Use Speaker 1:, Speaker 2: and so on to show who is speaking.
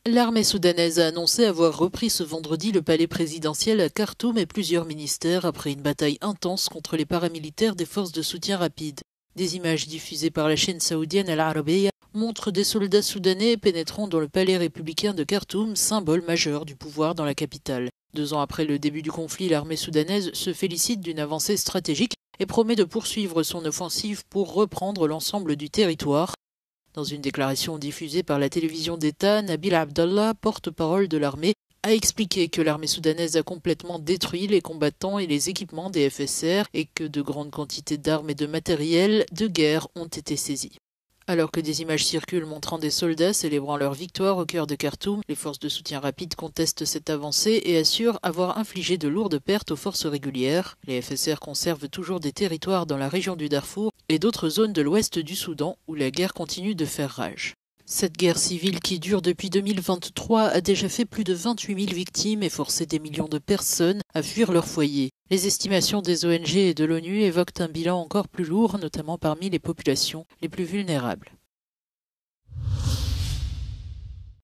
Speaker 1: L'armée soudanaise a annoncé avoir repris ce vendredi le palais présidentiel à Khartoum et plusieurs ministères après une bataille intense contre les paramilitaires des forces de soutien rapide. Des images diffusées par la chaîne saoudienne Al Arabiya montrent des soldats soudanais pénétrant dans le palais républicain de Khartoum, symbole majeur du pouvoir dans la capitale. 2 ans après le début du conflit, l'armée soudanaise se félicite d'une avancée stratégique et promet de poursuivre son offensive pour reprendre l'ensemble du territoire. Dans une déclaration diffusée par la télévision d'État, Nabil Abdallah, porte-parole de l'armée, a expliqué que l'armée soudanaise a complètement détruit les combattants et les équipements des FSR et que de grandes quantités d'armes et de matériel de guerre ont été saisies. Alors que des images circulent montrant des soldats célébrant leur victoire au cœur de Khartoum, les forces de soutien rapide contestent cette avancée et assurent avoir infligé de lourdes pertes aux forces régulières. Les FSR conservent toujours des territoires dans la région du Darfour et d'autres zones de l'ouest du Soudan où la guerre continue de faire rage. Cette guerre civile qui dure depuis 2023 a déjà fait plus de 28 000 victimes et forcé des millions de personnes à fuir leur foyer. Les estimations des ONG et de l'ONU évoquent un bilan encore plus lourd, notamment parmi les populations les plus vulnérables.